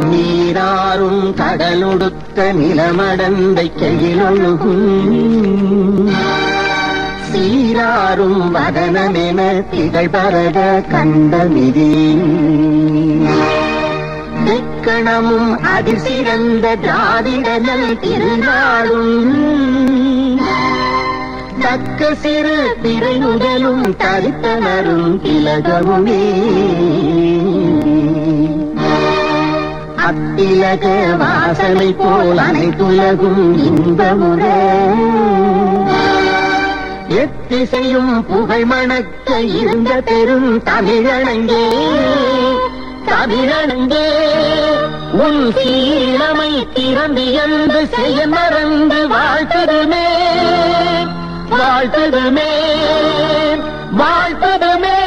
நீராறும் கடலொடுத்த நிலமடந்தை கையிலொழுகும் சீராறும் வதனமென திகழ்பரத கண்டமிதி தெக்கணமும் அதிசிறந்த திராவிடனல் திருநாளும் தக்க சிறு திரையுடலும் தரித்தனரும் திலகமுமே அத்திலக வாசனை போல் அனைத்துலகும் இன்பமுற எத்திசையும் புகழ் மணக்க இருந்த பெரும் தமிழனங்கே தமிழனங்கே உன் சீரமை திறந்து என்று செய்ய மறந்து வாழ்த்ததுமே வாழ்த்ததுமே வாழ்த்ததுமே